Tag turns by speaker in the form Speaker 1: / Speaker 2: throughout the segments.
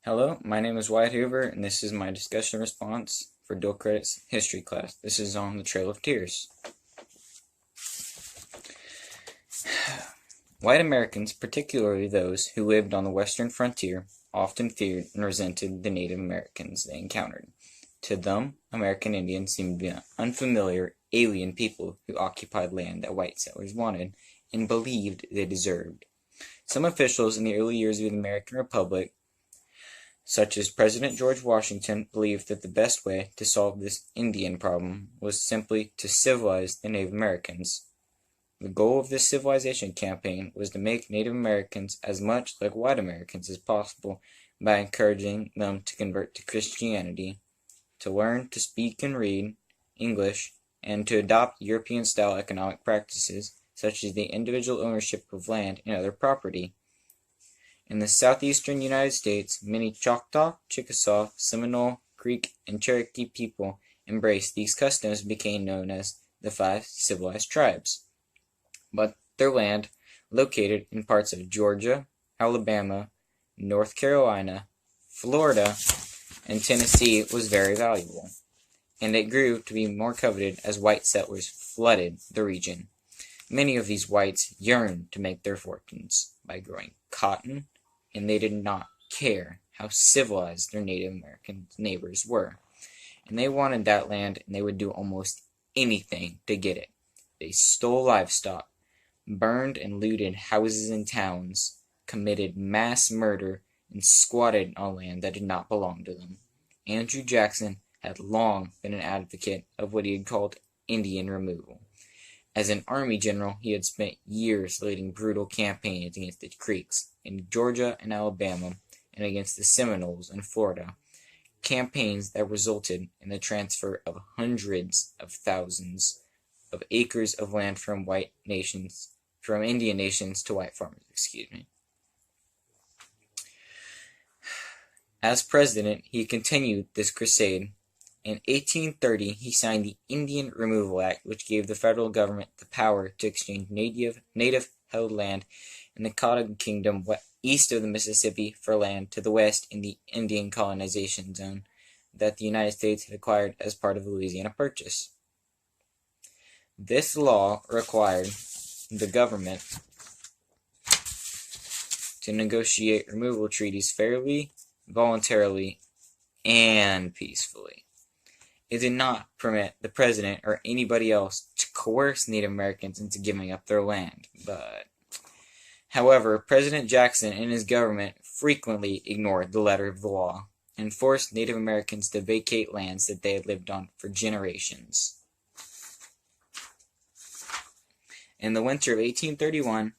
Speaker 1: Hello, my name is Wyatt Hoover, and this is my discussion response for dual credits history class. This is on the Trail of Tears. White Americans, particularly those who lived on the western frontier, often feared and resented the Native Americans they encountered. To them, American Indians seemed to be unfamiliar, alien people who occupied land that white settlers wanted and believed they deserved. Some officials in the early years of the American Republic, such as President George Washington, believed that the best way to solve this Indian problem was simply to civilize the Native Americans. The goal of this civilization campaign was to make Native Americans as much like white Americans as possible by encouraging them to convert to Christianity, to learn to speak and read English, and to adopt European-style economic practices such as the individual ownership of land and other property. In the southeastern United States, many Choctaw, Chickasaw, Seminole, Creek, and Cherokee people embraced these customs and became known as the Five Civilized Tribes. But their land, located in parts of Georgia, Alabama, North Carolina, Florida, and Tennessee, was very valuable, and it grew to be more coveted as white settlers flooded the region. Many of these whites yearned to make their fortunes by growing cotton, and they did not care how civilized their Native American neighbors were. And they wanted that land, and they would do almost anything to get it. They stole livestock, burned and looted houses and towns, committed mass murder, and squatted on land that did not belong to them. Andrew Jackson had long been an advocate of what he had called Indian removal. As an army general, he had spent years leading brutal campaigns against the Creeks in Georgia and Alabama, and against the Seminoles in Florida, campaigns that resulted in the transfer of hundreds of thousands of acres of land from Indian nations to white farmers. As president, he continued this crusade. In 1830, he signed the Indian Removal Act, which gave the federal government the power to exchange native-held land in the Cotton Kingdom east of the Mississippi for land to the west in the Indian colonization zone that the United States had acquired as part of the Louisiana Purchase. This law required the government to negotiate removal treaties fairly, voluntarily, and peacefully. It did not permit the president or anybody else to coerce Native Americans into giving up their land. However, President Jackson and his government frequently ignored the letter of the law and forced Native Americans to vacate lands that they had lived on for generations. In the winter of 1831,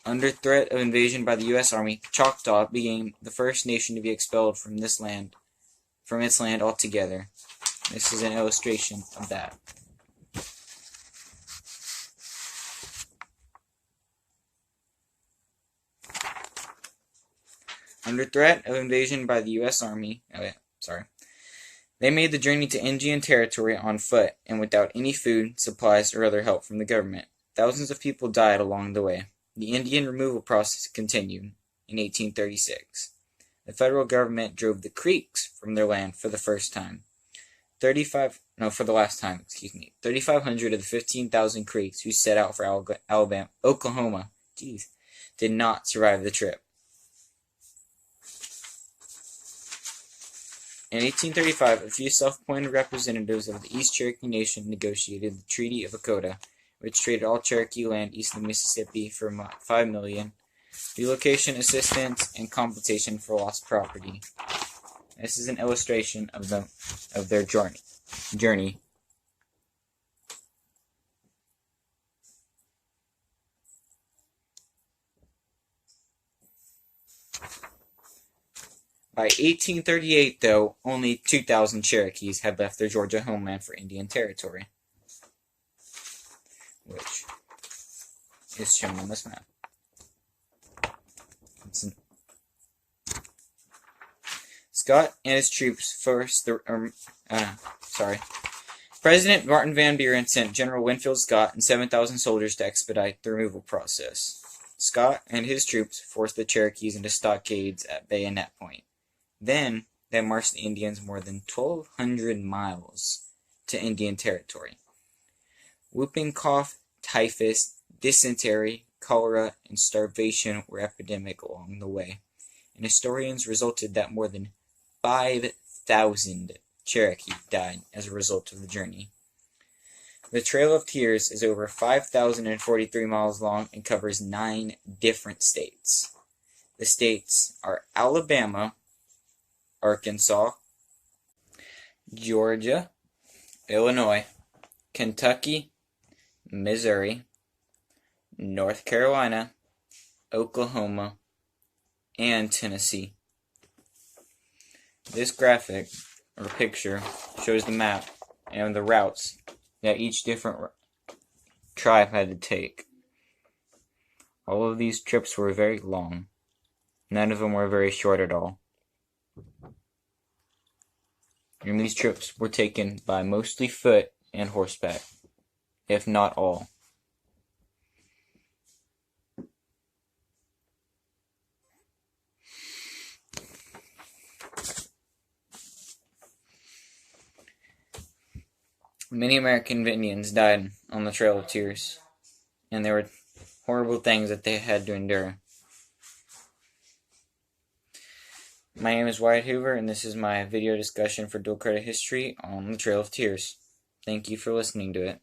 Speaker 1: under threat of invasion by the U.S. Army, Choctaw became the first nation to be expelled from its land altogether. This is an illustration of that. Under threat of invasion by the U.S. Army, they made the journey to Indian Territory on foot and without any food, supplies, or other help from the government. Thousands of people died along the way. The Indian removal process continued in 1836. The federal government drove the Creeks from their land for the last time. 3,500 of the 15,000 Creeks who set out for Oklahoma, did not survive the trip. In 1835, a few self-appointed representatives of the East Cherokee Nation negotiated the Treaty of Dakota, which traded all Cherokee land east of the Mississippi for $5 million, relocation assistance, and compensation for lost property. This is an illustration of their journey. By 1838, though, only 2,000 Cherokees had left their Georgia homeland for Indian Territory, which is shown on this map. Scott and his troops President Martin Van Buren sent General Winfield Scott and 7,000 soldiers to expedite the removal process. Scott and his troops forced the Cherokees into stockades at Bayonet Point. Then they marched the Indians more than 1,200 miles to Indian Territory. Whooping cough, typhus, dysentery, cholera, and starvation were epidemic along the way, and historians resulted that more than 5,000 Cherokee died as a result of the journey. The Trail of Tears is over 5,043 miles long and covers 9 different states. The states are Alabama, Arkansas, Georgia, Illinois, Kentucky, Missouri, North Carolina, Oklahoma, and Tennessee. This graphic, or picture, shows the map and the routes that each different tribe had to take. All of these trips were very long. None of them were very short at all. And these trips were taken by mostly foot and horseback, if not all. Many American Indians died on the Trail of Tears, and there were horrible things that they had to endure. My name is Wyatt Hoover, and this is my video discussion for Dual Credit History on the Trail of Tears. Thank you for listening to it.